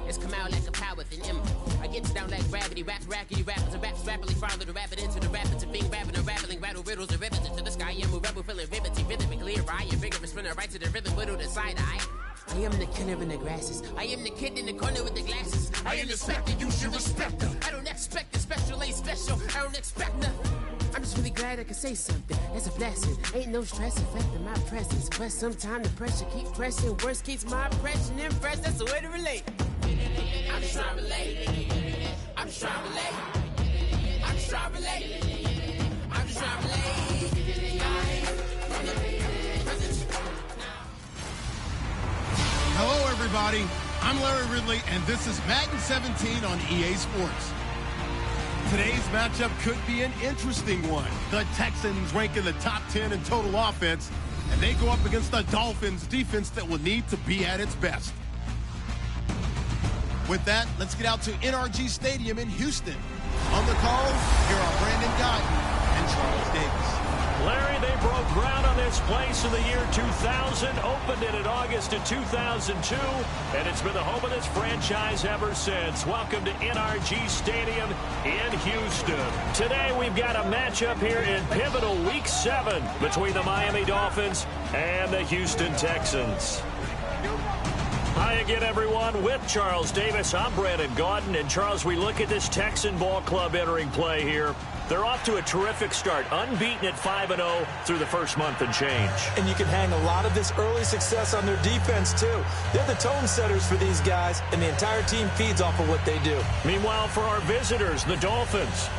It's come out like a power within him. I get down like gravity, rackety rappers and raps rapidly follow the rabbit into the rapids and being rapping and rattling, rattle riddles and rivets into the sky. I'm a rebel feeling rivety, rhythmically right, and vigorous spinner right to the rhythm, whittle the side eye. I am the killer in the grasses. I am the kid in the corner with the glasses. I am the specter, you should respect them. I don't expect the special, ain't special. I don't expect nothing. I'm just really glad I can say something. That's a blessing. Ain't no stress affecting my presence. But sometimes the pressure keep pressing. Worst keeps my impression impressed. That's the way to relate. I'm just trying to relate. I'm just trying to relate. I'm just trying to relate. I'm just trying to relate. Hello, everybody. I'm Larry Ridley, and this is Madden 17 on EA Sports. Today's matchup could be an interesting one. The Texans rank in the top 10 in total offense, and they go up against the Dolphins defense that will need to be at its best. With that, let's get out to NRG Stadium in Houston. On the call, here are Brandon Guyton and Charles Davis. Larry, they broke ground on this place in the year 2000, opened it in August of 2002, and it's been the home of this franchise ever since. Welcome to NRG Stadium in Houston. Today we've got a matchup here in pivotal Week 7 between the Miami Dolphins and the Houston Texans. Hi again, everyone. With Charles Davis, I'm Brandon Guyton. And, Charles, we look at this Texan ball club entering play here. They're off to a terrific start, unbeaten at 5-0 through the first month and change. And you can hang a lot of this early success on their defense, too. They're the tone setters for these guys, and the entire team feeds off of what they do. Meanwhile, for our visitors, the Dolphins,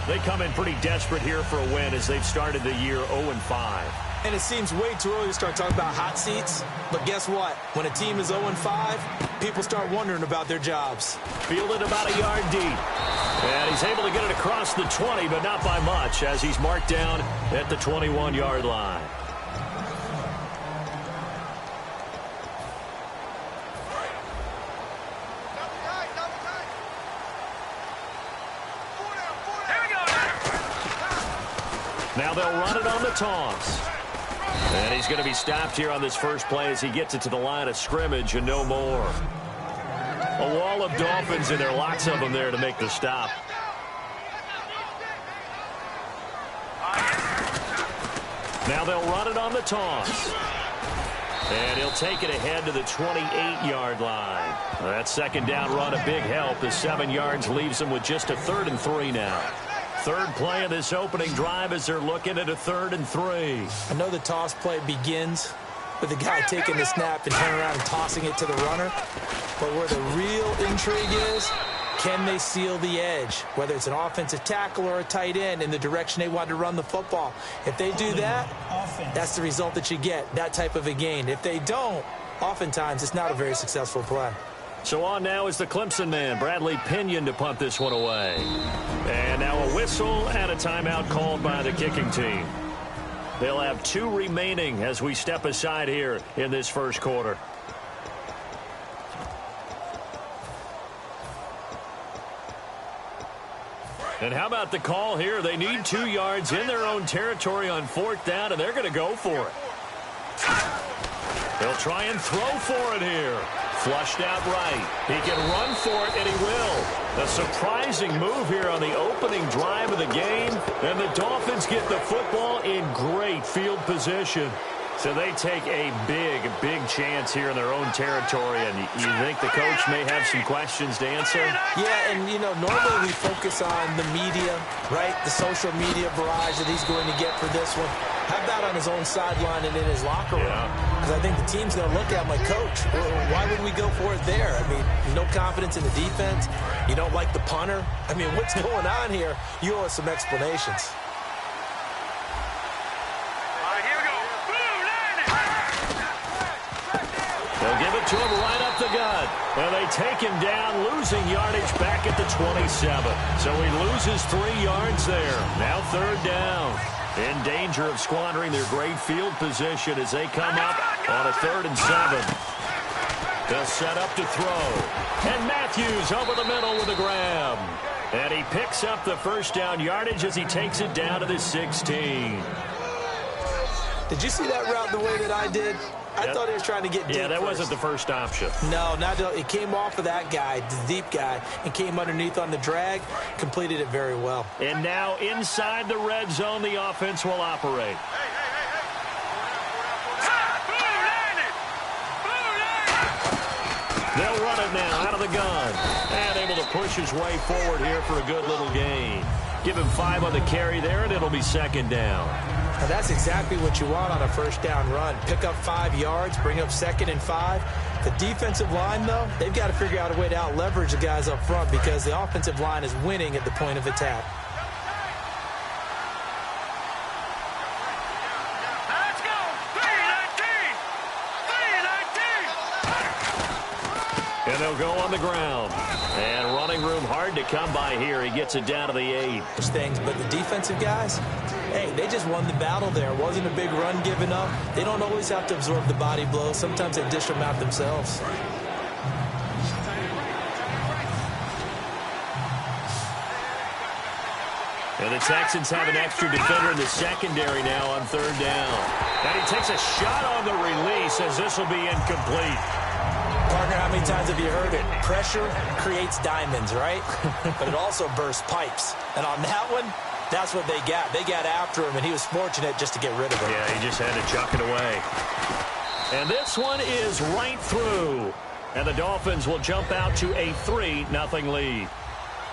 they come in pretty desperate here for a win as they've started the year 0-5. And it seems way too early to start talking about hot seats. But guess what? When a team is 0-5, people start wondering about their jobs. Fielded about a yard deep. And he's able to get it across the 20, but not by much, as he's marked down at the 21-yard line. Now they'll run it on the toss. And he's going to be stopped here on this first play as he gets it to the line of scrimmage and no more. A wall of Dolphins in there, lots of them there to make the stop. Now they'll run it on the toss. And he'll take it ahead to the 28-yard line. That second down run, a big help. The 7 yards leaves them with just a 3rd and 3 now. Third play of this opening drive as they're looking at a 3rd and 3. I know the toss play begins with the guy taking the snap and turning around and tossing it to the runner. But where the real intrigue is, can they seal the edge? Whether it's an offensive tackle or a tight end in the direction they want to run the football. If they do that, that's the result that you get, that type of a gain. If they don't, oftentimes it's not a very successful play. So on now is the Clemson man, Bradley Pinion, to punt this one away. And now a whistle and a timeout called by the kicking team. They'll have 2 remaining as we step aside here in this first quarter. And how about the call here? They need 2 yards in their own territory on 4th down, and they're going to go for it. They'll try and throw for it here. Flushed out right. He can run for it, and he will. A surprising move here on the opening drive of the game. And the Dolphins get the football in great field position. So they take a big, big chance here in their own territory. And you think the coach may have some questions to answer? Yeah, and, you know, normally we focus on the media, right? The social media barrage that he's going to get for this one. How about on his own sideline and in his locker room? Because I think the team's going to look at him like, Coach, why would we go for it there? I mean, no confidence in the defense. You don't like the punter. I mean, what's going on here? You owe us some explanations. They'll give it to him right up the gut. And they take him down, losing yardage back at the 27. So he loses 3 yards there. Now 3rd down. In danger of squandering their great field position as they come up on a 3rd and 7. They'll set up to throw. And Matthews over the middle with a grab. And he picks up the first down yardage as he takes it down to the 16. Did you see that route the way that I did? I thought he was trying to get deep. Yeah, that first. wasn't the first option. No, it came off of that guy, the deep guy, and came underneath on the drag, completed it very well. And now inside the red zone, the offense will operate. They'll run it now out of the gun. And able to push his way forward here for a good little gain. Give him 5 on the carry there, and it'll be second down. Now that's exactly what you want on a first down run. Pick up 5 yards, bring up 2nd and 5. The defensive line, though, they've got to figure out a way to out-leverage the guys up front because the offensive line is winning at the point of attack. Let's go! 3-19! And they'll go on the ground. And running room hard to come by here. He gets it down to the 8. Things, but the defensive guys, hey, they just won the battle there. It wasn't a big run given up. They don't always have to absorb the body blows. Sometimes they dish them out themselves. And the Texans have an extra defender in the secondary now on 3rd down. And he takes a shot on the release as this will be incomplete. Partner, how many times have you heard it? Pressure creates diamonds, right? But it also bursts pipes. And on that one, that's what they got. They got after him, and he was fortunate just to get rid of it. Yeah, he just had to chuck it away. And this one is right through. And the Dolphins will jump out to a 3-0 lead.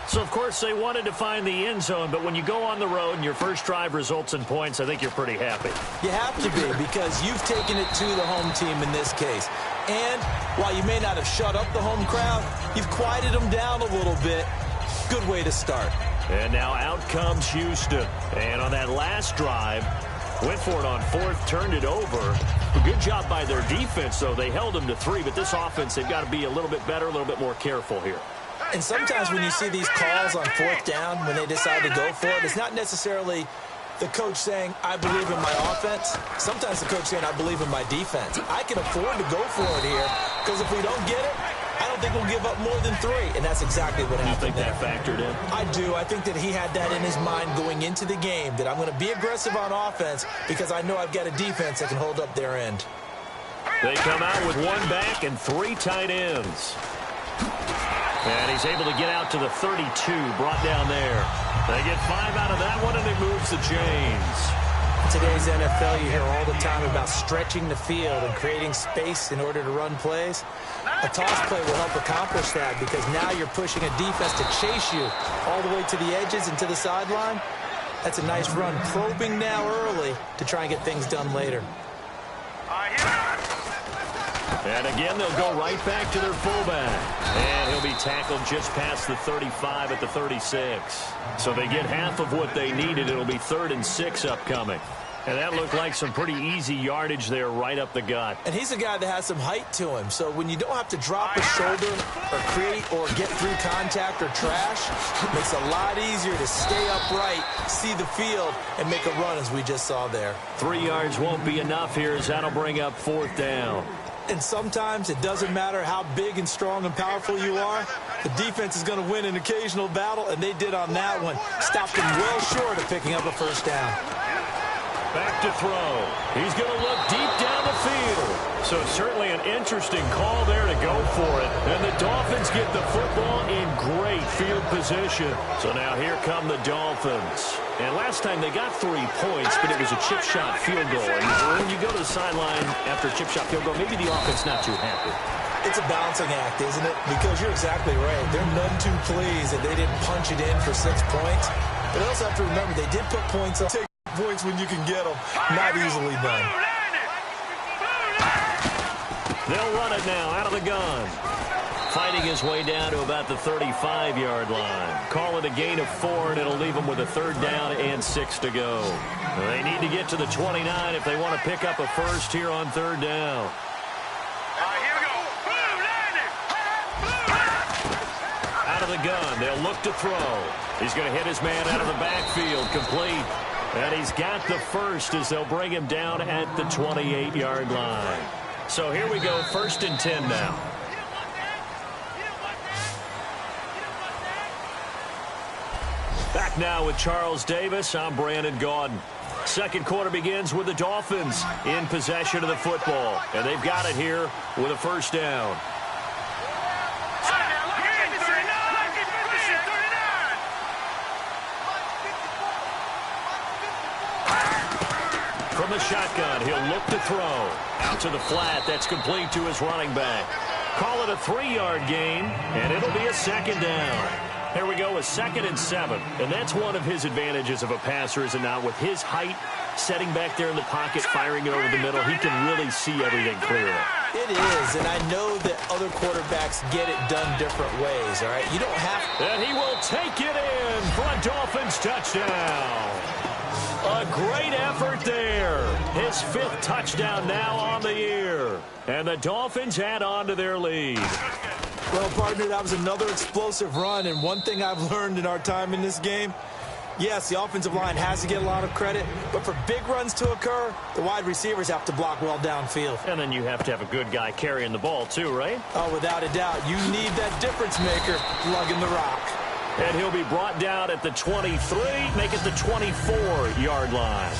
So, of course, they wanted to find the end zone, but when you go on the road and your first drive results in points, I think you're pretty happy. You have to be because you've taken it to the home team in this case. And while you may not have shut up the home crowd, you've quieted them down a little bit. Good way to start. And now out comes Houston. And on that last drive, went for it on 4th, turned it over. A good job by their defense, though. They held them to 3, but this offense, they've got to be a little bit better, a little bit more careful here. And sometimes when you see these calls on 4th down, when they decide to go for it, it's not necessarily the coach saying, I believe in my offense. Sometimes the coach saying, I believe in my defense. I can afford to go for it here because if we don't get it, I don't think we'll give up more than 3. And that's exactly what happened there. You think that factored in? I do. I think that he had that in his mind going into the game, that I'm going to be aggressive on offense because I know I've got a defense that can hold up their end. They come out with 1 back and 3 tight ends. And he's able to get out to the 32, brought down there. They get 5 out of that one, and it moves the chains. In today's NFL, you hear all the time about stretching the field and creating space in order to run plays. A toss play will help accomplish that because now you're pushing a defense to chase you all the way to the edges and to the sideline. That's a nice run. Probing now early to try and get things done later. And again, they'll go right back to their fullback. And he'll be tackled just past the 35 at the 36. So they get half of what they needed. It'll be 3rd and 6 upcoming. And that looked like some pretty easy yardage there right up the gut. And he's a guy that has some height to him. So when you don't have to drop a shoulder or create or get through contact or trash, it makes it a lot easier to stay upright, see the field, and make a run as we just saw there. 3 yards won't be enough here as that'll bring up 4th down. And sometimes it doesn't matter how big and strong and powerful you are. The defense is going to win an occasional battle, and they did on that one. Stopped them well short of picking up a first down. Back to throw. He's going to look deep down the field. So certainly an interesting call there to go for it. And the Dolphins get the football in great field position. So now here come the Dolphins. And last time they got 3 points, but it was a chip shot field goal. And when you go to the sideline after a chip shot field goal, maybe the offense not too happy. It's a balancing act, isn't it? Because you're exactly right. They're none too pleased that they didn't punch it in for 6 points. But I also have to remember they did put points up. Take points when you can get them. Not easily done. They'll run it now out of the gun. Fighting his way down to about the 35-yard line. Call it a gain of 4, and it'll leave them with a 3rd down and 6 to go. They need to get to the 29 if they want to pick up a first here on 3rd down. Here we go. Out of the gun, they'll look to throw. He's going to hit his man out of the backfield, complete. And he's got the first as they'll bring him down at the 28-yard line. So here we go, 1st and 10 now. Back now with Charles Davis. I'm Brandon Gaudin. Second quarter begins with the Dolphins in possession of the football. And they've got it here with a first down. From the shotgun, he'll look to throw. Out to the flat. That's complete to his running back. Call it a 3-yard gain, and it'll be a second down. Here we go with 2nd and 7. And that's one of his advantages of a passer, is it not? With his height, setting back there in the pocket, firing it over the middle, he can really see everything clearly. It is, and I know that other quarterbacks get it done different ways, all right? You don't have to. And he will take it in for a Dolphins touchdown. A great effort there. His 5th touchdown now on the year. And the Dolphins add on to their lead. Well, partner, that was another explosive run, and one thing I've learned in our time in this game, yes, the offensive line has to get a lot of credit, but for big runs to occur, the wide receivers have to block well downfield. And then you have to have a good guy carrying the ball too, right? Oh, without a doubt. You need that difference maker lugging the rock. And he'll be brought down at the 23, make it the 24-yard line.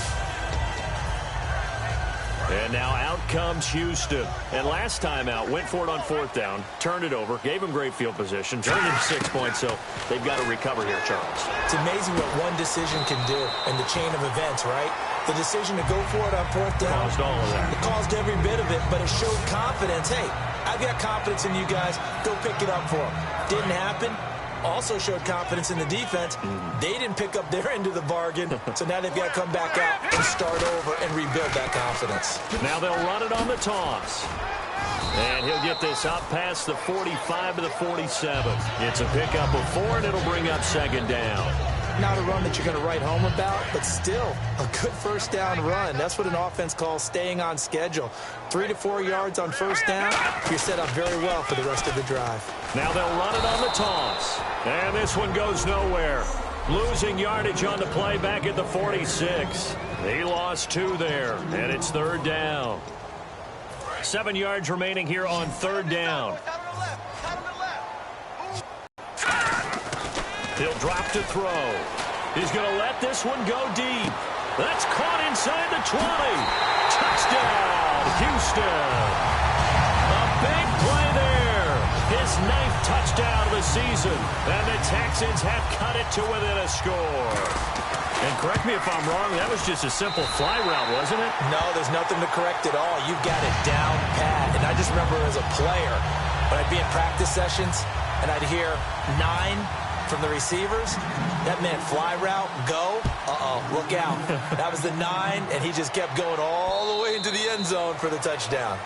And now out comes Houston. And last time out, went for it on 4th down, turned it over, gave him great field position, turned it to 6 points, so they've got to recover here, Charles. It's amazing what one decision can do in the chain of events, right? The decision to go for it on 4th down. Caused all of that. It caused every bit of it, but it showed confidence. Hey, I've got confidence in you guys. Go pick it up for them. Didn't happen. Also showed confidence in the defense. They didn't pick up their end of the bargain, so now they've got to come back out and start over and rebuild that confidence. Now they'll run it on the toss. And he'll get this up past the 45 to the 47. It's a pickup of 4, and it'll bring up 2nd down. Not a run that you're going to write home about, but still a good first down run. That's what an offense calls staying on schedule. 3 to 4 yards on first down, you're set up very well for the rest of the drive. Now they'll run it on the toss. And this one goes nowhere. Losing yardage on the play back at the 46. He lost 2 there, and it's 3rd down. 7 yards remaining here on 3rd down. He'll drop to throw. He's going to let this one go deep. That's caught inside the 20. Touchdown, Houston. A big play there. His 9th touchdown of the season. And the Texans have cut it to within a score. And correct me if I'm wrong, that was just a simple fly route, wasn't it? No, there's nothing to correct at all. You've got it down pat. And I just remember as a player, when I'd be in practice sessions and I'd hear 9 from the receivers, that meant fly route, go, look out. That was the 9, and he just kept going all the way into the end zone for the touchdown.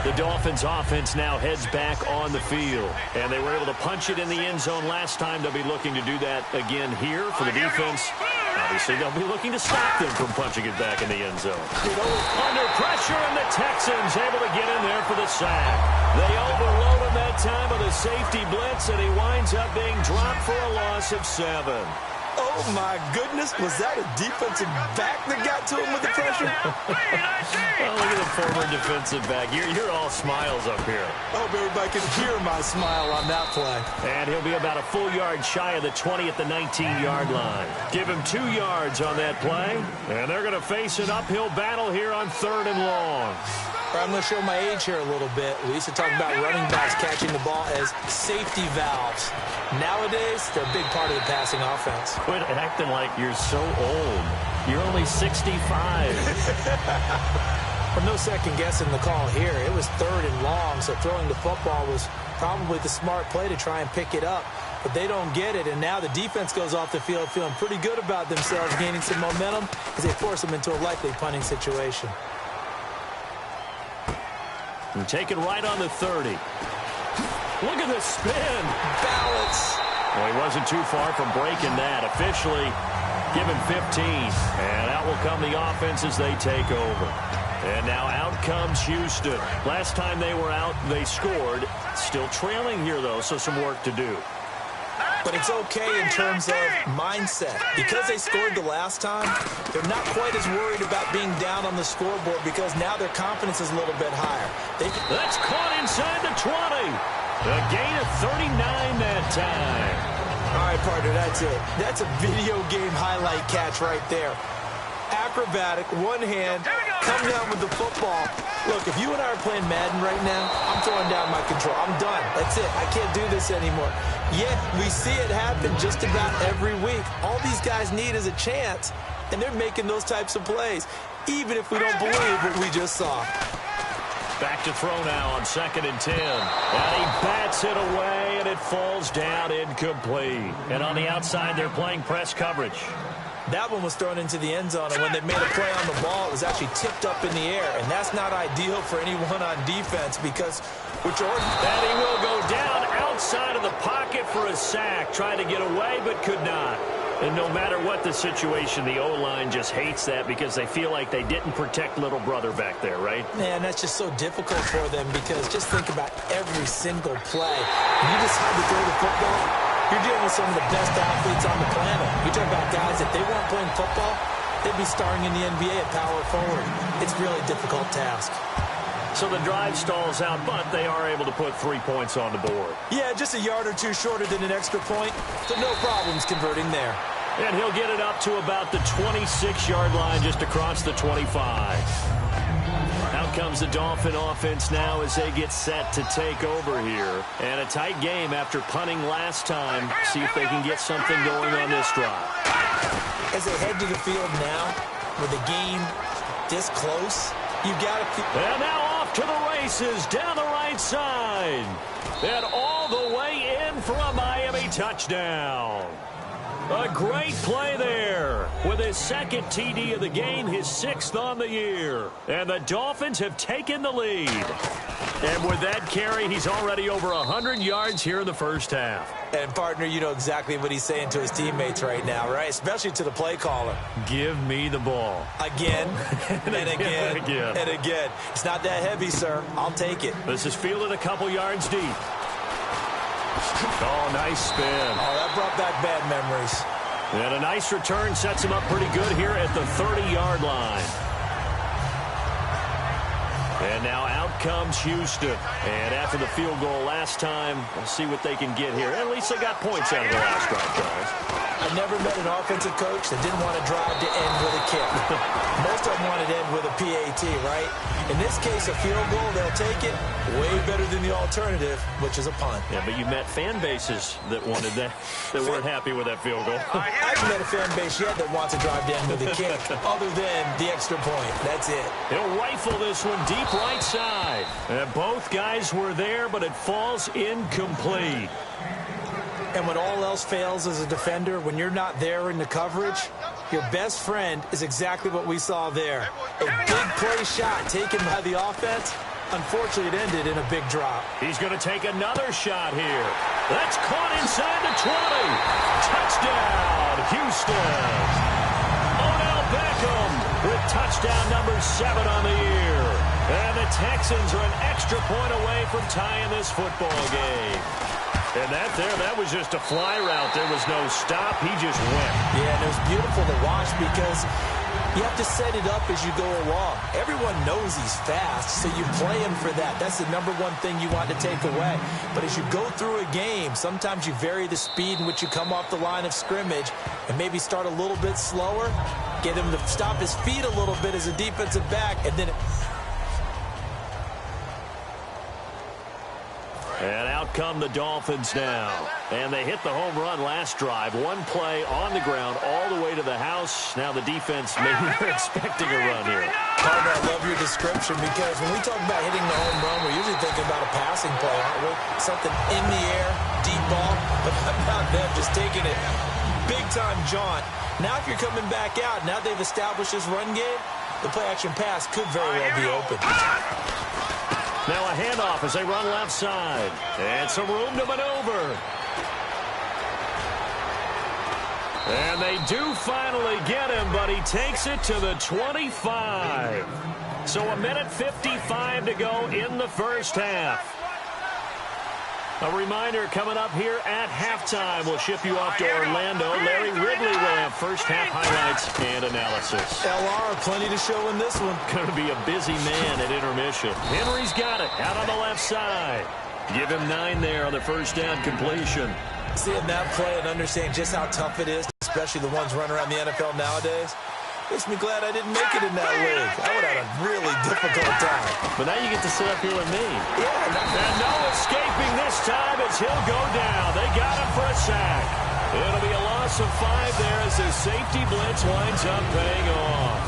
The Dolphins offense now heads back on the field, and they were able to punch it in the end zone last time. They'll be looking to do that again here for the defense. Obviously, they'll be looking to stop them from punching it back in the end zone. Under pressure, and the Texans able to get in there for the sack. They overload him that time with a safety blitz, and he winds up being dropped for a loss of 7. Oh, my goodness. Was that a defensive back that got to him with the pressure? Oh, look at the former defensive back. You're all smiles up here. I hope everybody can hear my smile on that play. And he'll be about a full yard shy of the 20 at the 19-yard line. Give him 2 yards on that play. And they're going to face an uphill battle here on 3rd and long. I'm going to show my age here a little bit. We used to talk about running backs catching the ball as safety valves. Nowadays, they're a big part of the passing offense. Quit acting like you're so old. You're only 65. Well, no second guessing the call here. It was 3rd and long, so throwing the football was probably the smart play to try and pick it up. But they don't get it, and now the defense goes off the field feeling pretty good about themselves, gaining some momentum as they force them into a likely punting situation. And taken right on the 30. Look at the spin. Balance. Well, he wasn't too far from breaking that. Officially given 15. And out will come the offense as they take over. And now out comes Houston. Last time they were out, they scored. Still trailing here, though, so some work to do. But it's okay in terms of mindset. Because they scored the last time, they're not quite as worried about being down on the scoreboard because now their confidence is a little bit higher. That's caught inside the 20. A gain of 39 that time. All right, partner, that's it. That's a video game highlight catch right there. Acrobatic, one hand, come down with the football. Look, if you and I are playing Madden right now, I'm throwing down my control. I'm done. That's it. I can't do this anymore. Yet, we see it happen just about every week. All these guys need is a chance, and they're making those types of plays, even if we don't believe what we just saw. Back to throw now on 2nd and 10. And he bats it away, and it falls down incomplete. And on the outside, they're playing press coverage. That one was thrown into the end zone, and when they made a play on the ball, it was actually tipped up in the air. And that's not ideal for anyone on defense because with Jordan. And he will go down outside of the pocket for a sack. Tried to get away, but could not. And no matter what the situation, the O-line just hates that because they feel like they didn't protect little brother back there, right? Man, that's just so difficult for them because just think about every single play. When you decide to throw the football, you're dealing with some of the best athletes on the planet. You're talking about guys, if they weren't playing football, they'd be starring in the NBA at power forward. It's really a difficult task. So the drive stalls out, but they are able to put 3 points on the board. Yeah, just a yard or two shorter than an extra point, so no problems converting there. And he'll get it up to about the 26-yard line just across the 25. Out comes the Dolphin offense now as they get set to take over here. And a tight game after punting last time. See if they can get something going on this drive. As they head to the field now, with the game this close, you've got to... And now off to the races down the right side. And all the way in for a Miami touchdown. A great play there with his 2nd TD of the game, his 6th on the year. And the Dolphins have taken the lead. And with that carry, he's already over 100 yards here in the first half. And, partner, you know exactly what he's saying to his teammates right now, right? Especially to the play caller. Give me the ball. Again, and again, and again. It's not that heavy, sir. I'll take it. This is fielded a couple yards deep. Oh, nice spin. Oh, that brought back bad memories. And a nice return sets him up pretty good here at the 30-yard line. And now out comes Houston. And after the field goal last time, we'll see what they can get here. At least they got points out of the last drive, guys. I've never met an offensive coach that didn't want to drive to end with a kick. Most of them wanted to end with a PAT, right? In this case, a field goal, they'll take it. Way better than the alternative, which is a punt. Yeah, but you met fan bases that wanted that, that weren't happy with that field goal. I haven't met a fan base yet that wants to drive to end with a kick, other than the extra point. That's it. He'll rifle this one deep right side. And both guys were there, but it falls incomplete. And when all else fails as a defender, when you're not there in the coverage, your best friend is exactly what we saw there. A big play shot taken by the offense. Unfortunately, it ended in a big drop. He's going to take another shot here. That's caught inside the 20. Touchdown, Houston. Odell Beckham with touchdown number 7 on the year. And the Texans are an extra point away from tying this football game. And that was just a fly route. There was no stop. He just went. Yeah, and it was beautiful to watch because you have to set it up as you go along. Everyone knows he's fast, so you play him for that. That's the number one thing you want to take away. But as you go through a game, sometimes you vary the speed in which you come off the line of scrimmage and maybe start a little bit slower, get him to stop his feet a little bit as a defensive back, and then... And out come the Dolphins now. And they hit the home run last drive. One play on the ground all the way to the house. Now the defense, maybe they're expecting a run here. Partner, I love your description because when we talk about hitting the home run, we're usually thinking about a passing play, aren't we? Something in the air, deep ball. But how about them just taking it big-time jaunt? Now if you're coming back out, now they've established this run game, the play-action pass could very well be open. Now a handoff as they run left side. And some room to maneuver. And they do finally get him, but he takes it to the 25. So 1:55 to go in the first half. A reminder coming up here at halftime. We'll ship you off to Orlando. Larry Ridley will have first half highlights and analysis. LR, plenty to show in this one. Going to be a busy man at intermission. Henry's got it out on the left side. Give him 9 there on the first down completion. Seeing that play and understanding just how tough it is, especially the ones running around the NFL nowadays, makes me glad I didn't make it in that league. I would have had a really difficult time. But now you get to sit up here with me. Yeah. And no escaping this time as he'll go down. They got him for a sack. It'll be a loss of 5 there as the safety blitz winds up paying off.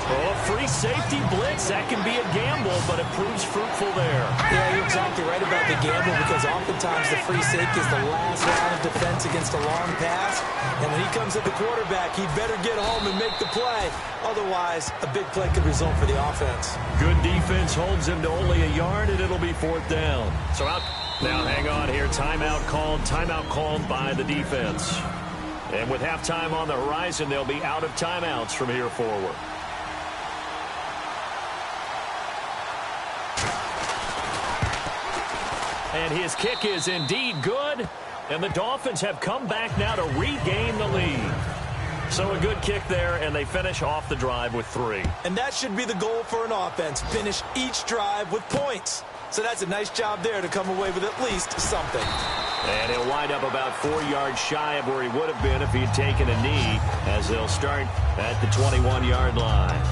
Oh, a free safety blitz, that can be a gamble, but it proves fruitful there. Yeah, you're exactly right about the gamble because oftentimes the free safety is the last line of defense against a long pass. And when he comes at the quarterback, he'd better get home and make the play. Otherwise, a big play could result for the offense. Good defense holds him to only a yard, and it'll be 4th down. So out. Now hang on here. Timeout called by the defense. And with halftime on the horizon, they'll be out of timeouts from here forward. And his kick is indeed good. And the Dolphins have come back now to regain the lead. So a good kick there, and they finish off the drive with 3. And that should be the goal for an offense. Finish each drive with points. So that's a nice job there to come away with at least something. And he'll wind up about 4 yards shy of where he would have been if he had taken a knee, as they'll start at the 21-yard line.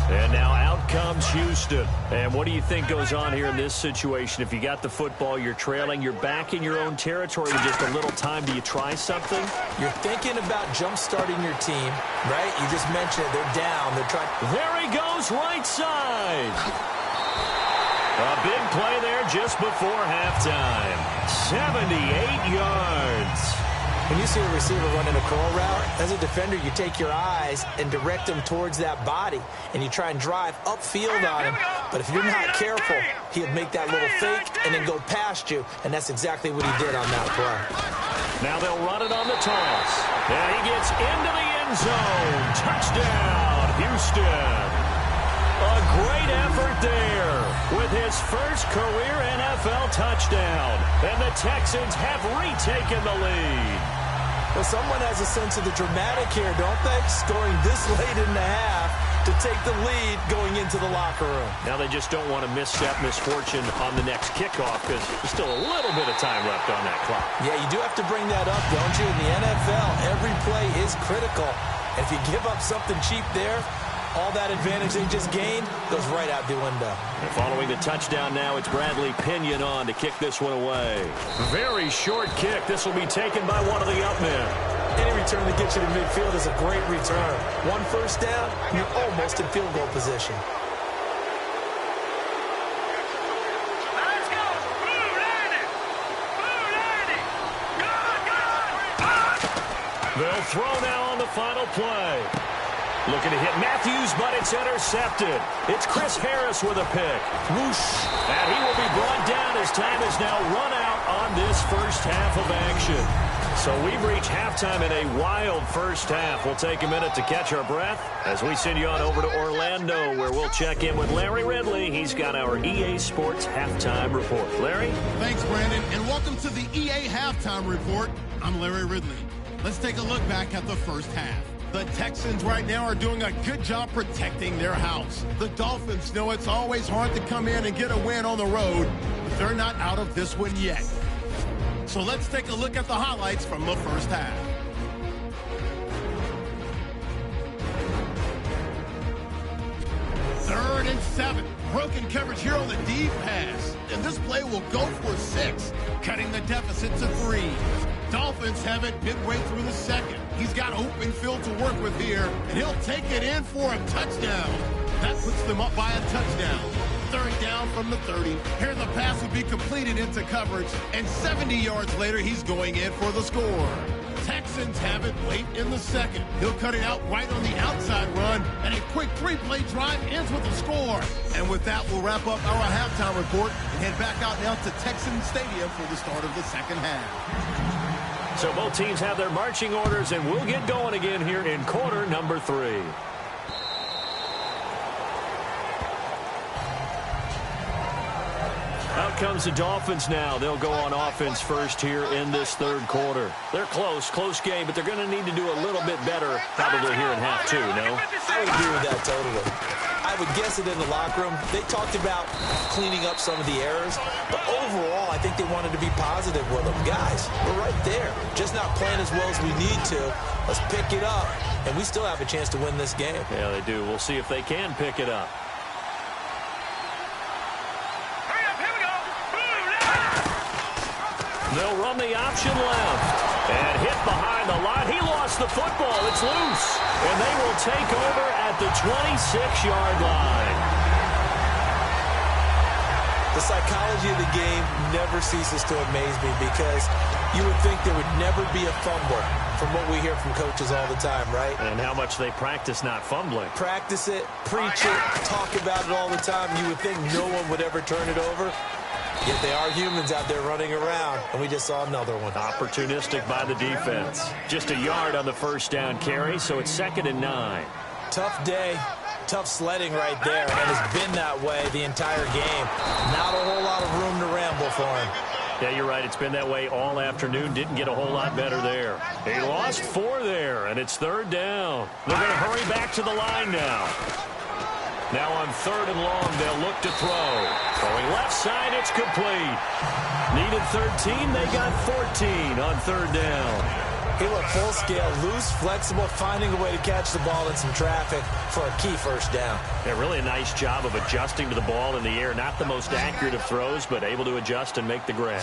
And now out comes Houston. And what do you think goes on here in this situation? If you got the football, you're trailing, you're back in your own territory with just a little time. Do you try something? You're thinking about jump-starting your team, right? You just mentioned it. They're down. They're trying. There he goes, right side. A big play there just before halftime. 78 yards. When you see a receiver running a curl route, as a defender, you take your eyes and direct them towards that body, and you try and drive upfield on him. But if you're not careful, he'll make that little fake and then go past you, and that's exactly what he did on that play. Now they'll run it on the toss. And he gets into the end zone. Touchdown, Houston. A great effort there with his first career NFL touchdown. And the Texans have retaken the lead. Well, someone has a sense of the dramatic here, don't they? Scoring this late in the half to take the lead going into the locker room. Now they just don't want to miss that misfortune on the next kickoff because there's still a little bit of time left on that clock. Yeah, you do have to bring that up, don't you? In the NFL, every play is critical. And if you give up something cheap there, all that advantage they just gained goes right out the window. And following the touchdown now, it's Bradley Pinion on to kick this one away. Very short kick. This will be taken by one of the up men. Any return that gets you to midfield is a great return. 1 first down, you're almost in field goal position. Let's go. Blue Lady. Blue Lady. Good. They'll throw now on the final play. Looking to hit Matthews, but it's intercepted. It's Chris Harris with a pick. Whoosh. And he will be brought down as time is now run out on this first half of action. So we've reached halftime in a wild first half. We'll take a minute to catch our breath as we send you on over to Orlando, where we'll check in with Larry Ridley. He's got our EA Sports Halftime Report. Larry? Thanks, Brandon, and welcome to the EA Halftime Report. I'm Larry Ridley. Let's take a look back at the first half. The Texans right now are doing a good job protecting their house. The Dolphins know it's always hard to come in and get a win on the road, but they're not out of this one yet. So let's take a look at the highlights from the first half. Third and 7. Broken coverage here on the deep pass. And this play will go for 6, cutting the deficit to 3. Dolphins have it midway through the second. He's got open field to work with here, and he'll take it in for a touchdown. That puts them up by a touchdown. Third down from the 30. Here the pass will be completed into coverage, and 70 yards later, he's going in for the score. Texans have it late in the second. He'll cut it out right on the outside run, and a quick 3-play drive ends with a score. And with that, we'll wrap up our halftime report and head back out now to Texans Stadium for the start of the second half. So both teams have their marching orders, and we'll get going again here in quarter number 3. Out comes the Dolphins now. They'll go on offense first here in this third quarter. They're close game, but they're going to need to do a little bit better probably here in half 2, no? I would agree with that totally. I I would guess that in the locker room, they talked about cleaning up some of the errors. But overall, I think they wanted to be positive with them. Guys, we're right there. Just not playing as well as we need to. Let's pick it up. And we still have a chance to win this game. Yeah, they do. We'll see if they can pick it up. Hurry up, here we go. They'll run the option left. And hit behind the line. He lost the football. It's loose. And they will take over at the 26-yard line. The psychology of the game never ceases to amaze me because you would think there would never be a fumble from what we hear from coaches all the time, right? And how much they practice not fumbling. Practice it, preach it, talk about it all the time. You would think no one would ever turn it over. Yet they are humans out there running around, and we just saw another one. Opportunistic by the defense. Just a yard on the first down carry, so it's 2nd and 9. Tough day, tough sledding right there, and it's been that way the entire game. Not a whole lot of room to ramble for him. Yeah, you're right. It's been that way all afternoon. Didn't get a whole lot better there. He lost 4 there, and it's 3rd down. They're going to hurry back to the line now. Now on 3rd and long, they'll look to throw. Throwing left side, it's complete. Needed 13, they got 14 on 3rd down. He looked full scale, loose, flexible, finding a way to catch the ball in some traffic for a key first down. Yeah, really a nice job of adjusting to the ball in the air. Not the most accurate of throws, but able to adjust and make the grab.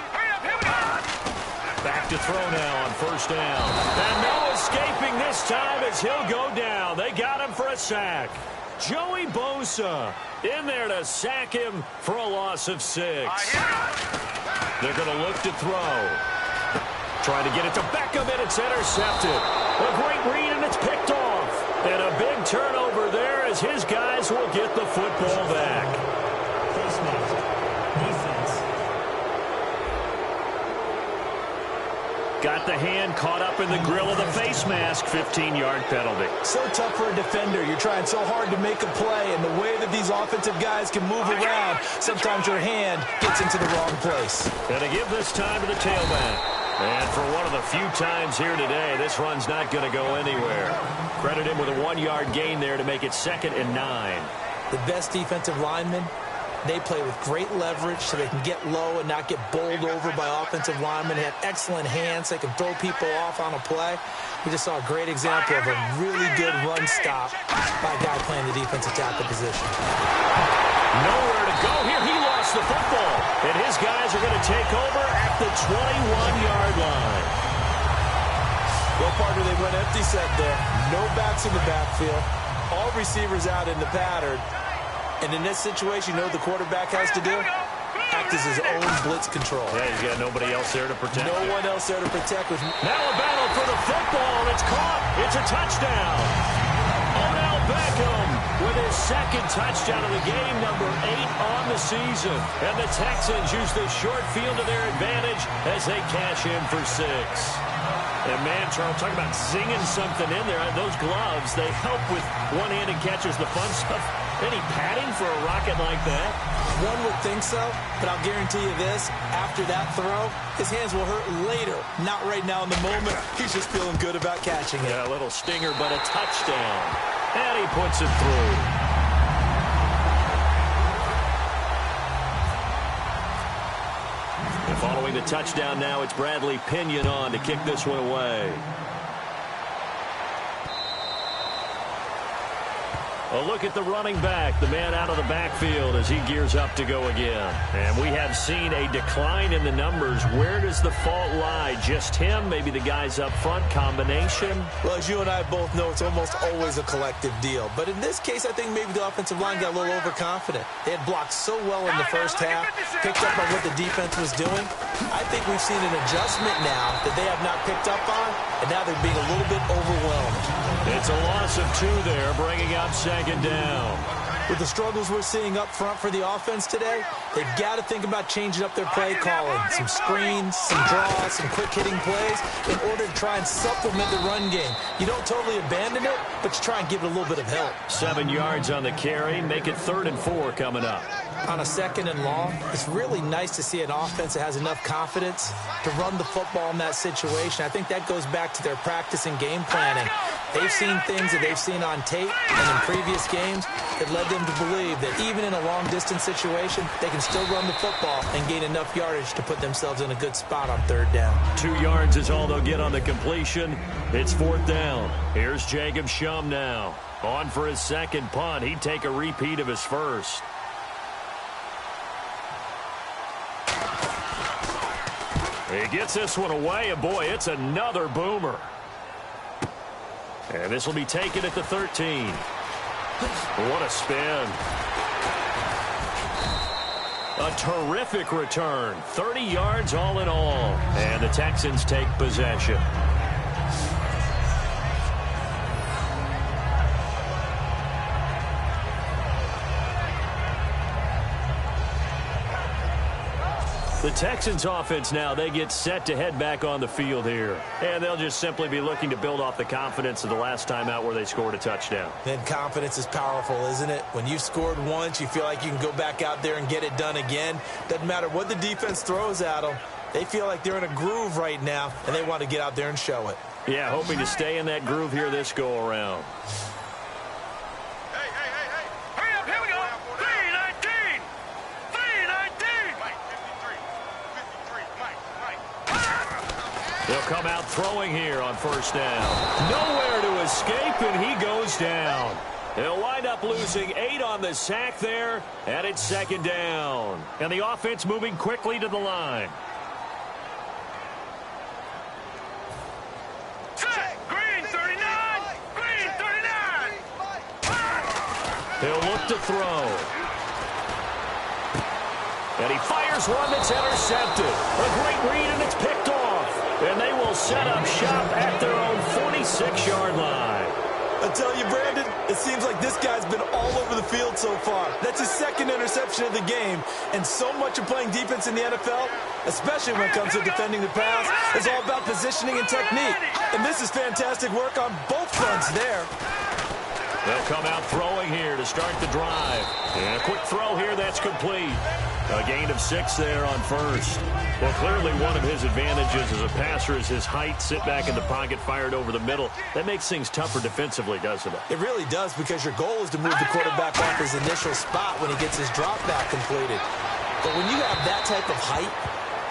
Hurry up, here we go. Back to throw now on 1st down. And no escaping this time as he'll go down. They got him for a sack. Joey Bosa in there to sack him for a loss of 6. They're going to look to throw. Trying to get it to Beckham, and it's intercepted. A great read, and it's picked off. And a big turnover there as his guys will get the football back. Got the hand caught up in the grill of the face mask. 15-yard penalty. So tough for a defender. You're trying so hard to make a play, and the way that these offensive guys can move around, sometimes your hand gets into the wrong place. Going to give this time to the tailback. And for one of the few times here today, this run's not going to go anywhere. Credit him with a 1-yard gain there to make it 2nd and 9. The best defensive linemen, they play with great leverage so they can get low and not get bowled over by offensive linemen. They have excellent hands. They can throw people off on a play. We just saw a great example of a really good run stop by a guy playing the defensive tackle position. Nowhere to go here. He lost the football. And his guys are going to take over at the 21-yard line. Well, partner, they went empty set there. No backs in the backfield. All receivers out in the pattern. And in this situation, you know what the quarterback has to do? Act as his own blitz control. Yeah, he's got nobody else there to protect. No one else there to protect. Now a battle for the football. It's caught. It's a touchdown. Odell Beckham with his 2nd touchdown of the game, number 8 on the season. And the Texans use this short field to their advantage as they cash in for 6. And, man, Charles, talk about zinging something in there. Those gloves, they help with one-handed catches, the fun stuff. Any padding for a rocket like that? One would think so, but I'll guarantee you this. After that throw, his hands will hurt later. Not right now in the moment. He's just feeling good about catching it. Yeah, a little stinger, but a touchdown. And he puts it through. And following the touchdown now, it's Bradley Pinion on to kick this one away. A look at the running back, the man out of the backfield as he gears up to go again. And we have seen a decline in the numbers. Where does the fault lie? Just him? Maybe the guys up front? Combination? Well, as you and I both know, it's almost always a collective deal. But in this case, I think maybe the offensive line got a little overconfident. They had blocked so well in the first half, picked up on what the defense was doing. I think we've seen an adjustment now that they have not picked up on, and now they're being a little bit overwhelmed. It's a loss of 2 there, bringing up 2nd down. With the struggles we're seeing up front for the offense today, they've got to think about changing up their play calling. Some screens, some draws, some quick-hitting plays in order to try and supplement the run game. You don't totally abandon it, but you try and give it a little bit of help. 7 yards on the carry. Make it 3rd and 4 coming up. On a 2nd and long, it's really nice to see an offense that has enough confidence to run the football in that situation. I think that goes back to their practice and game planning. They've seen things that they've seen on tape and in previous games that led them to believe that even in a long-distance situation, they can still run the football and gain enough yardage to put themselves in a good spot on 3rd down. 2 yards is all they'll get on the completion. It's 4th down. Here's Jacob Shum now. On for his 2nd punt. He'd take a repeat of his first. He gets this one away, and boy, it's another boomer. And this will be taken at the 13. What a spin. A terrific return. 30 yards all in all. And the Texans take possession. The Texans offense now, they get set to head back on the field here. And they'll just simply be looking to build off the confidence of the last time out where they scored a touchdown. Then confidence is powerful, isn't it? When you've scored once, you feel like you can go back out there and get it done again. Doesn't matter what the defense throws at them. They feel like they're in a groove right now, and they want to get out there and show it. Yeah, hoping to stay in that groove here this go-around. They'll come out throwing here on 1st down. Nowhere to escape, and he goes down. They'll wind up losing 8 on the sack there, and it's 2nd down. And the offense moving quickly to the line. Green 39! Green 39! He'll look to throw. And he fires one that's intercepted. A great read, and it's picked off. And they will set up shop at their own 46-yard line. I tell you, Brandon, it seems like this guy's been all over the field so far. That's his 2nd interception of the game. And so much of playing defense in the NFL, especially when it comes to defending the pass, is all about positioning and technique. And this is fantastic work on both fronts there. They'll come out throwing here to start the drive. And a quick throw here that's complete. A gain of 6 there on 1st. Well, clearly one of his advantages as a passer is his height. Sit back in the pocket, fired over the middle. That makes things tougher defensively, doesn't it? It really does, because your goal is to move the quarterback off his initial spot when he gets his drop back completed. But when you have that type of height,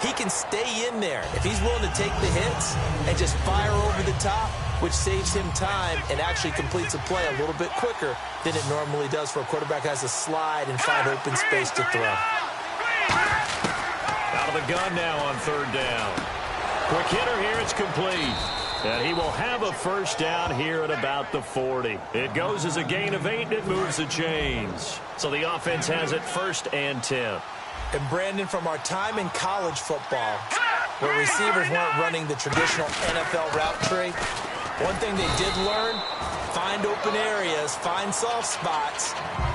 he can stay in there. If he's willing to take the hits and just fire over the top, which saves him time and actually completes a play a little bit quicker than it normally does for a quarterback who has to slide and find open space to throw. Out of the gun now on 3rd down. Quick hitter here, it's complete. And he will have a 1st down here at about the 40. It goes as a gain of 8, and it moves the chains. So the offense has it 1st and 10. And Brandon, from our time in college football, where receivers weren't running the traditional NFL route tree, one thing they did learn, find open areas, find soft spots,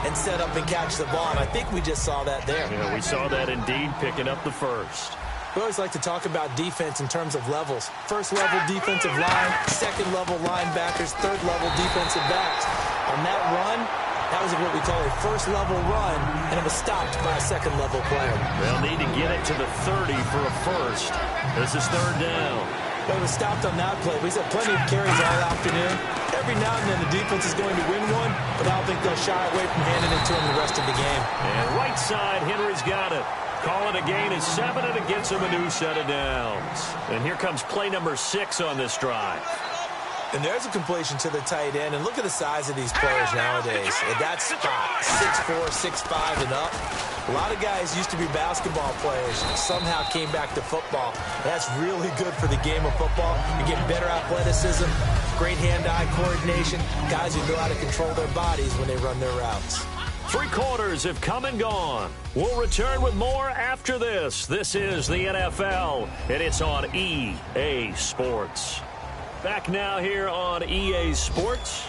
and set up and catch the ball. And I think we just saw that there. Yeah, we saw that indeed, picking up the 1st. We always like to talk about defense in terms of levels. 1st level defensive line, 2nd level linebackers, 3rd level defensive backs. On that run, that was what we call a 1st level run, and it was stopped by a 2nd level player. They'll need to get it to the 30 for a 1st. This is 3rd down. But it was stopped on that play. We've had plenty of carries all afternoon. Every now and then the defense is going to win one, but I don't think they'll shy away from handing it to him the rest of the game. And right side, Henry's got it. Call it a gain of 7, and it gets him a new set of downs. And here comes play number 6 on this drive. And there's a completion to the tight end. And look at the size of these players nowadays. At that spot, 6'4", 6'5", and up. A lot of guys used to be basketball players, somehow came back to football. That's really good for the game of football. You get better athleticism, great hand-eye coordination, guys who know how to control their bodies when they run their routes. 3 quarters have come and gone. We'll return with more after this. This is the NFL, and it's on EA Sports. Back now here on EA Sports.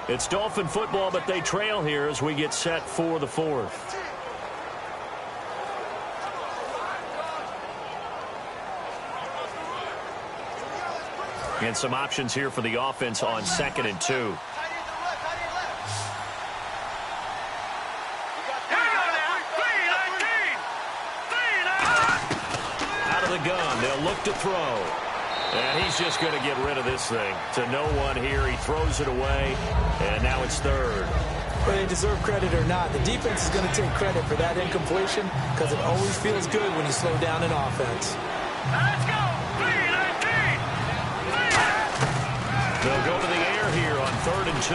It's Dolphin football, but they trail here as we get set for the fourth. And some options here for the offense on 2nd and 2. Out of the gun, they'll look to throw. And he's just going to get rid of this thing. To no one here, he throws it away, and now it's 3rd. Whether they deserve credit or not, the defense is going to take credit for that incompletion because it always feels good when you slow down an offense. Let's go! They'll go to the air here on 3rd and 2.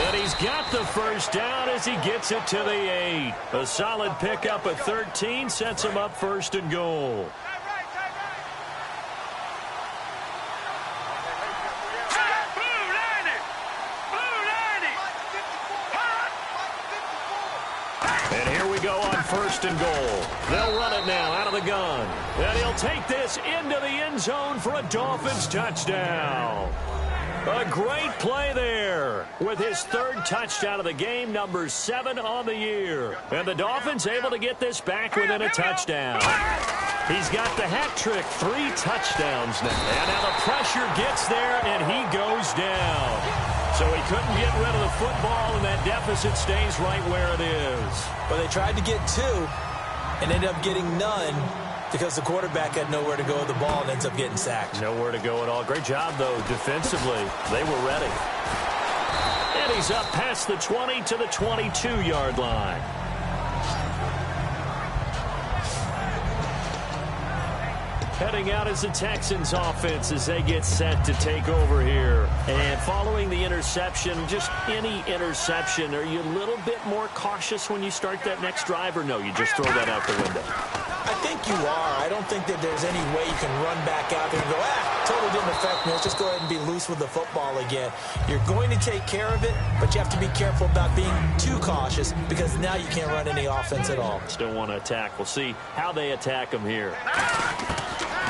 And he's got the first down as he gets it to the 8. A solid pickup at 13 sets him up 1st and goal. And here we go on 1st and goal. They'll run it now out of the gun. And he'll take this into the end zone for a Dolphins touchdown. A great play there with his 3rd touchdown of the game, number 7 on the year. And the Dolphins able to get this back within a touchdown. He's got the hat trick, 3 touchdowns now. And now the pressure gets there, and he goes down. So he couldn't get rid of the football, and that deficit stays right where it is. Well, they tried to get 2 and ended up getting none because the quarterback had nowhere to go with the ball and ends up getting sacked. Nowhere to go at all. Great job, though, defensively. They were ready. And he's up past the 20 to the 22-yard line. Heading out as the Texans offense as they get set to take over here. And following the interception, just any interception, are you a little bit more cautious when you start that next drive, or no, you just throw that out the window? I think you are. I don't think that there's any way you can run back out there and go, totally didn't affect me. Let's just go ahead and be loose with the football again. You're going to take care of it, but you have to be careful about being too cautious because now you can't run any offense at all. Still want to attack. We'll see how they attack him here.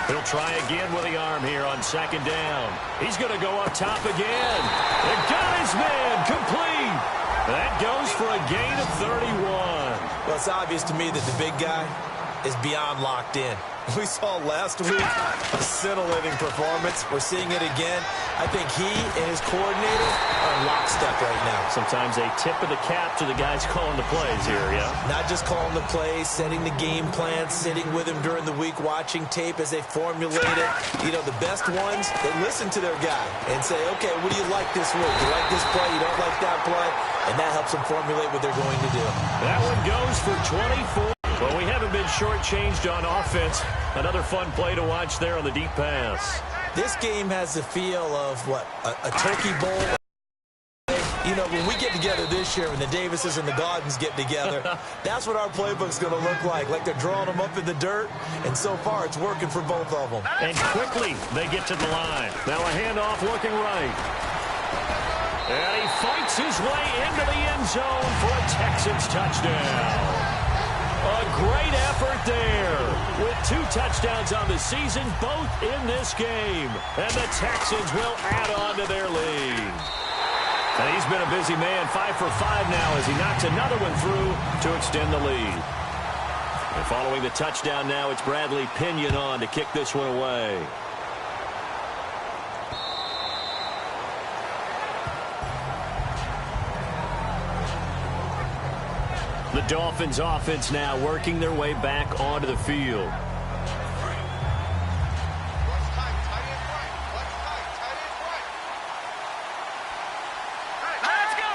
He'll try again with the arm here on 2nd down. He's going to go up top again. They got his man complete. That goes for a gain of 31. Well, it's obvious to me that the big guy is beyond locked in. We saw last week a scintillating performance. We're seeing it again. I think he and his coordinator are in lockstep right now. Sometimes a tip of the cap to the guys calling the plays here, yeah? Not just calling the plays, setting the game plan, sitting with him during the week, watching tape as they formulate it. You know, the best ones, they listen to their guy and say, okay, what do you like this week? You like this play? You don't like that play? And that helps them formulate what they're going to do. That one goes for 24. Well, we haven't been shortchanged on offense. Another fun play to watch there on the deep pass. This game has the feel of, what, a turkey bowl? You know, when we get together this year and the Davises and the Gaudens get together, that's what our playbook's going to look like they're drawing them up in the dirt, and so far it's working for both of them. And quickly they get to the line. Now a handoff looking right. And he fights his way into the end zone for a Texans touchdown. A great effort there with 2 touchdowns on the season, both in this game. And the Texans will add on to their lead. And he's been a busy man, 5 for 5 now as he knocks another one through to extend the lead. And following the touchdown now, it's Bradley Pinion on to kick this one away. The Dolphins offense now working their way back onto the field. Let's go!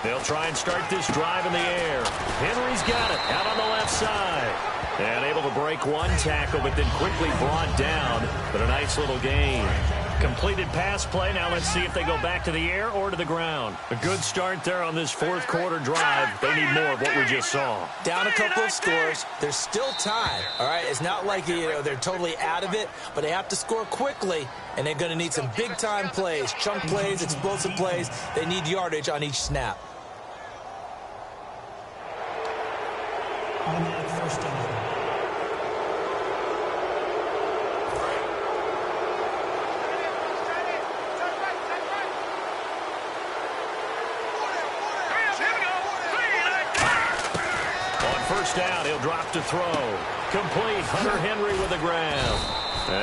They'll try and start this drive in the air. Henry's got it out on the left side. And able to break one tackle, but then quickly brought down. But a nice little gain. Completed pass play. Now let's see if they go back to the air or to the ground. A good start there on this 4th quarter drive. They need more of what we just saw. Down a couple of scores. There's still time, all right? It's not like, you know, they're totally out of it, but they have to score quickly, and they're going to need some big-time plays, chunk plays, explosive plays. They need yardage on each snap. Automatic first down. first down, he'll drop to throw. Complete. Hunter Henry with the grab.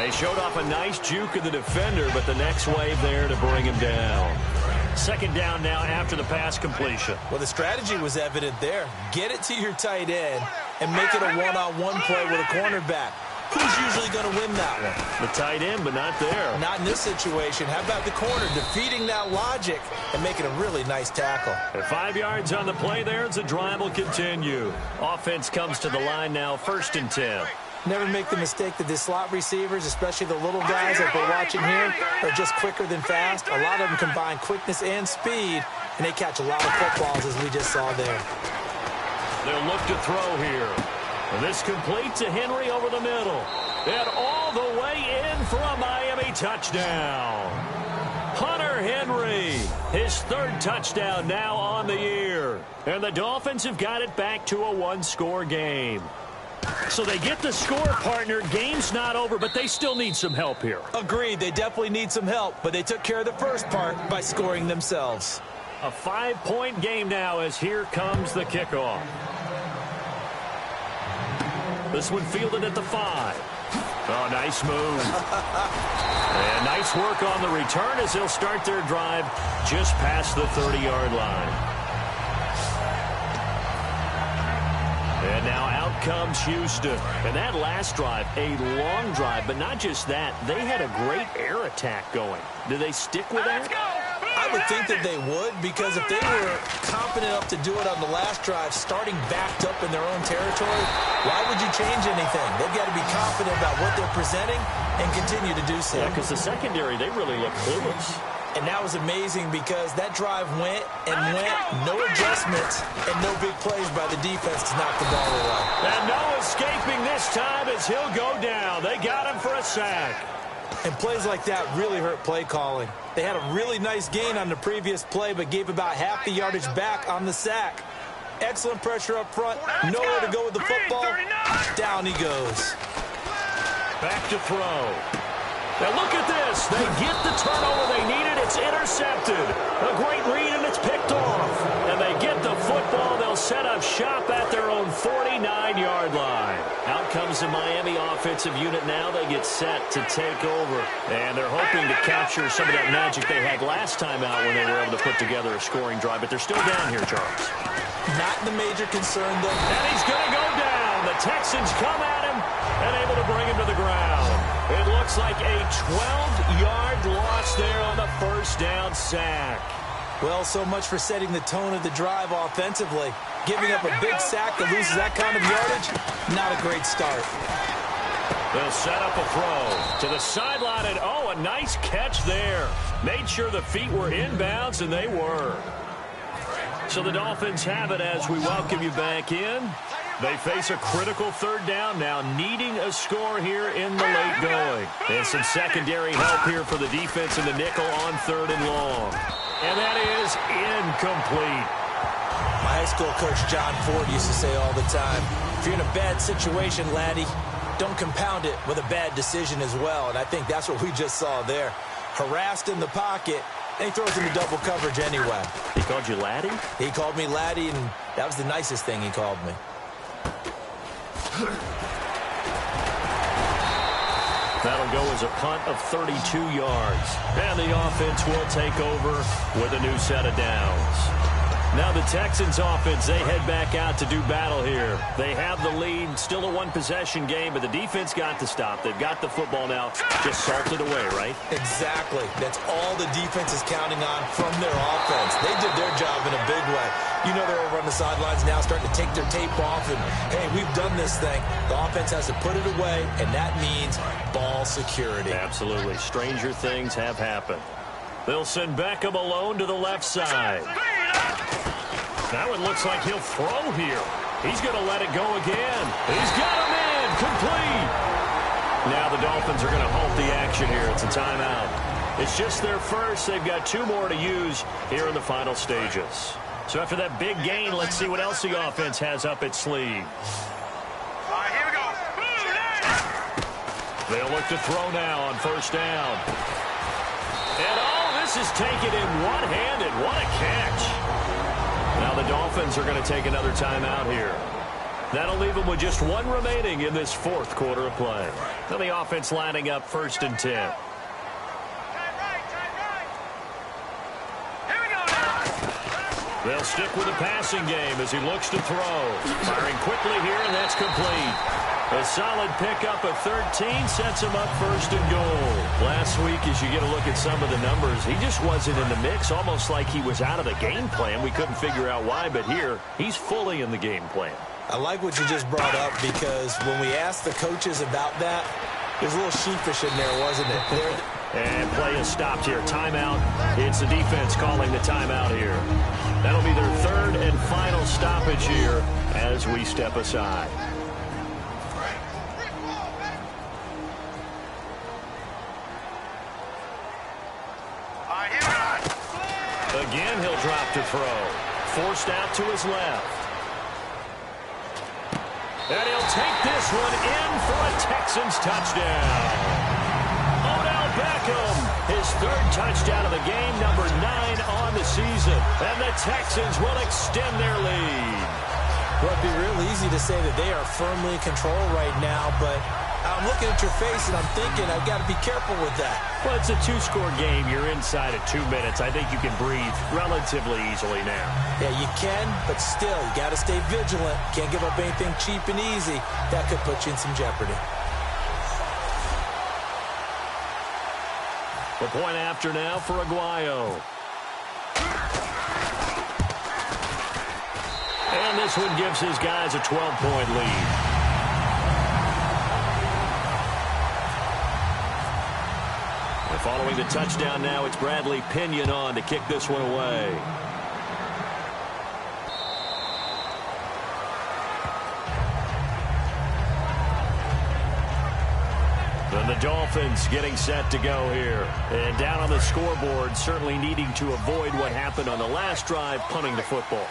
He showed off a nice juke of the defender, but the next wave there to bring him down. Second down now after the pass completion. Well, the strategy was evident there. Get it to your tight end and make it a one-on-one play with a cornerback. Who's usually going to win that one? The tight end, but not there. Not in this situation. How about the corner defeating that logic and making a really nice tackle? At 5 yards on the play there as the drive will continue. Offense comes to the line now, 1st and 10. Never make the mistake that the slot receivers, especially the little guys that we're watching here, are just quicker than fast. A lot of them combine quickness and speed, and they catch a lot of footballs, as we just saw there. They'll look to throw here. And this complete to Henry over the middle. And all the way in for a Miami touchdown. Hunter Henry, his 3rd touchdown now on the year. And the Dolphins have got it back to a 1-score game. So they get the score, partner. Game's not over, but they still need some help here. Agreed. They definitely need some help, but they took care of the first part by scoring themselves. A 5-point game now as here comes the kickoff. This one fielded at the 5. Oh, nice move. And nice work on the return as they'll start their drive just past the 30-yard line. And now out comes Houston. And that last drive, a long drive, but not just that. They had a great air attack going. Do they stick with that? I would think that they would, because if they were confident enough to do it on the last drive, starting backed up in their own territory, why would you change anything? They've got to be confident about what they're presenting and continue to do so. Yeah, because the secondary, they really look clueless. And that was amazing because that drive went and went, no adjustments, and no big plays by the defense to knock the ball away. And no escaping this time as he'll go down. They got him for a sack. And plays like that really hurt play calling. They had a really nice gain on the previous play, but gave about half the yardage back on the sack. Excellent pressure up front. Nowhere to go with the football. Down he goes. Back to throw. Now look at this. They get the turnover they needed. It's intercepted. A great read, and it's picked off. And they get the football. They'll set up shop at their own 49-yard line. Out comes the Miami offensive unit now. They get set to take over. And they're hoping to capture some of that magic they had last time out when they were able to put together a scoring drive. But they're still down here, Charles. Not the major concern, though. And he's going to go down. The Texans come at him and able to bring him to the ground. It looks like a 12-yard loss there on the first down sack. Well, so much for setting the tone of the drive offensively. Giving up a big sack that loses that kind of yardage, not a great start. They'll set up a throw to the sideline, and oh, a nice catch there. Made sure the feet were inbounds, and they were. So the Dolphins have it as we welcome you back in. They face a critical 3rd down now, needing a score here in the late going. And some secondary help here for the defense in the nickel on 3rd and long. And that is incomplete. My high school coach, John Ford, used to say all the time, if you're in a bad situation, laddie, don't compound it with a bad decision as well. And I think that's what we just saw there. Harassed in the pocket, and he throws into double coverage anyway. He called you laddie? He called me laddie, and that was the nicest thing he called me. That'll go as a punt of 32 yards. And the offense will take over with a new set of downs. Now the Texans offense, they head back out to do battle here. They have the lead, still a one-possession game, but the defense got to stop. They've got the football now, just salted away, right? Exactly. That's all the defense is counting on from their offense. They did their job in a big way. You know they're over on the sidelines now starting to take their tape off and, hey, we've done this thing. The offense has to put it away, and that means ball security. Absolutely. Stranger things have happened. They'll send Beckham alone to the left side. Now it looks like he'll throw here. He's going to let it go again. He's got him in. Complete. Now the Dolphins are going to halt the action here. It's a timeout. It's just their first. They've got 2 more to use here in the final stages. So after that big gain, let's see what else the offense has up its sleeve. All right, here we go. They'll look to throw now on 1st down. And oh, this is taken in one-handed. What a catch. Now the Dolphins are going to take another timeout here. That'll leave them with just one remaining in this fourth quarter of play. Now the offense lining up 1st and 10. They'll stick with the passing game as he looks to throw. Firing quickly here, and that's complete. A solid pickup of 13 sets him up 1st and goal. Last week, as you get a look at some of the numbers, he just wasn't in the mix, almost like he was out of the game plan. We couldn't figure out why, but here, he's fully in the game plan. I like what you just brought up, because when we asked the coaches about that, there's a little sheepish in there, wasn't it? And play is stopped here. Timeout. It's the defense calling the timeout here. That'll be their 3rd and final stoppage here as we step aside. Again, he'll drop to throw. Forced out to his left. And he'll take this one in for a Texans touchdown. Beckham, his 3rd touchdown of the game, number 9 on the season. And the Texans will extend their lead. Well, it'd be real easy to say that they are firmly in control right now, but I'm looking at your face and I'm thinking I've got to be careful with that. Well, it's a 2-score game. You're inside of 2 minutes. I think you can breathe relatively easily now. Yeah, you can, but still, you got to stay vigilant. Can't give up anything cheap and easy. That could put you in some jeopardy. The point after now for Aguayo. And this one gives his guys a 12-point lead. And following the touchdown now, it's Bradley Pinion on to kick this one away. And the Dolphins getting set to go here. And down on the scoreboard, certainly needing to avoid what happened on the last drive, punting the football.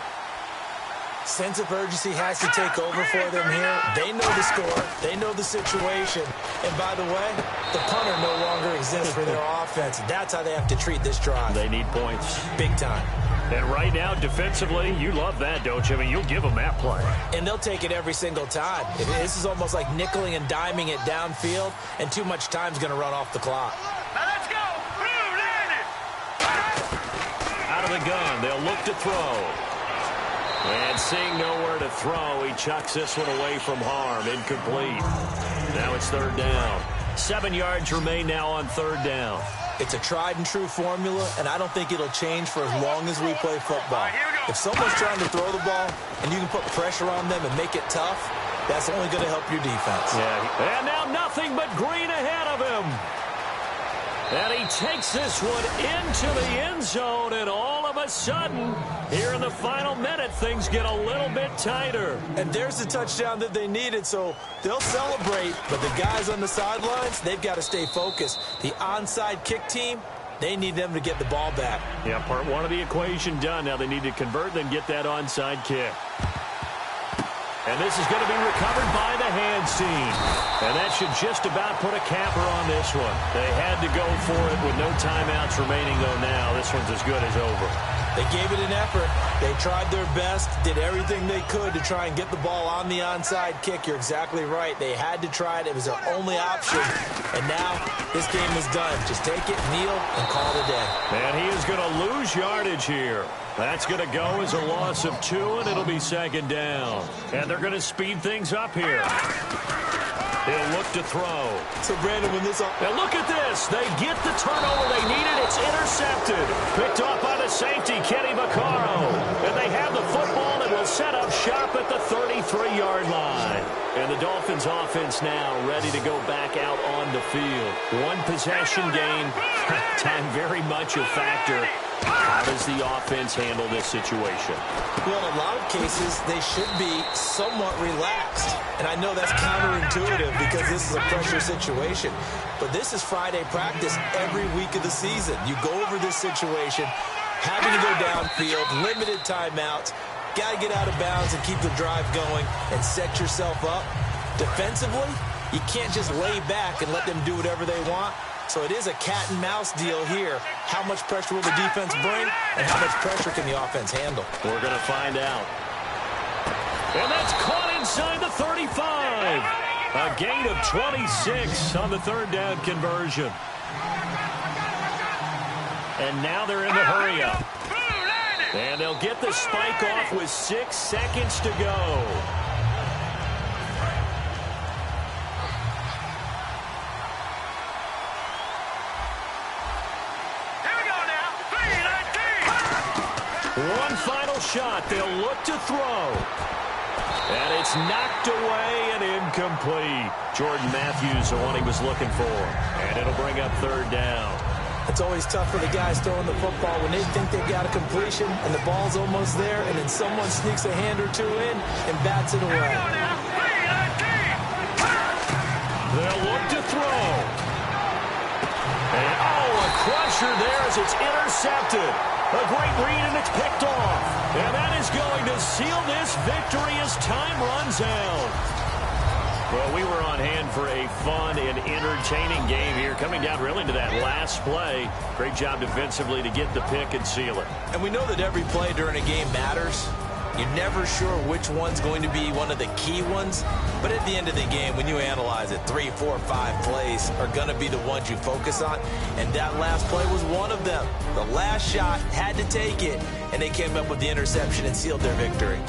Sense of urgency has to take over for them here. They know the score. They know the situation. And by the way, the punter no longer exists for their offense. That's how they have to treat this drive. They need points. Big time. And right now, defensively, you love that, don't you? I mean, you'll give them that play. And they'll take it every single time. This is almost like nickeling and diming it downfield, and too much time's going to run off the clock. Now let's go. Blue, land it. Out of the gun, they'll look to throw. And seeing nowhere to throw, he chucks this one away from harm. Incomplete. Now it's 3rd down. 7 yards remain now on 3rd down. It's a tried-and-true formula, and I don't think it'll change for as long as we play football. If someone's trying to throw the ball and you can put pressure on them and make it tough, that's only going to help your defense. Yeah. And now nothing but green ahead of him. And he takes this one into the end zone, and all of a sudden, here in the final minute, things get a little bit tighter. And there's the touchdown that they needed, so they'll celebrate. But the guys on the sidelines, they've got to stay focused. The onside kick team, they need them to get the ball back. Yeah, part one of the equation done. Now they need to convert, then get that onside kick. And this is going to be recovered by the hands team. And that should just about put a capper on this one. They had to go for it with no timeouts remaining, though now. This one's as good as over. They gave it an effort. They tried their best, did everything they could to try and get the ball on the onside kick. You're exactly right. They had to try it. It was their only option. And now this game is done. Just take it, kneel, and call it a day. And he is going to lose yardage here. That's going to go as a loss of 2, and it'll be 2nd down. And they're going to speed things up here. He'll look to throw. So, Brandon, when this... Now look at this. They get the turnover they needed. It's intercepted. Picked off by the safety, Kenny Vaccaro. And they have the football and will set up shop at the 33-yard line. And the Dolphins offense now ready to go back out on the field. One possession game. Time very much a factor. How does the offense handle this situation? Well, in a lot of cases, they should be somewhat relaxed. And I know that's counterintuitive because this is a pressure situation. But this is Friday practice every week of the season. You go over this situation, having to go downfield, limited timeouts, got to get out of bounds and keep the drive going and set yourself up. Defensively, you can't just lay back and let them do whatever they want. So it is a cat and mouse deal here. How much pressure will the defense bring, and how much pressure can the offense handle? We're going to find out. And that's caught inside the 35. A gain of 26 on the third down conversion. And now they're in the hurry-up. And they'll get the spike off with 6 seconds to go. One final shot. They'll look to throw. And it's knocked away and incomplete. Jordan Matthews, the one he was looking for. And it'll bring up third down. It's always tough for the guys throwing the football when they think they've got a completion and the ball's almost there, and then someone sneaks a hand or two in and bats it away. They'll look to throw. And, a crusher there as it's intercepted. A great read, and it's picked off. And that is going to seal this victory as time runs out. Well, we were on hand for a fun and entertaining game here, coming down really to that last play. Great job defensively to get the pick and seal it. And we know that every play during a game matters. You're never sure which one's going to be one of the key ones. But at the end of the game, when you analyze it, 3, 4, 5 plays are going to be the ones you focus on. And that last play was one of them. The last shot had to take it, and they came up with the interception and sealed their victory.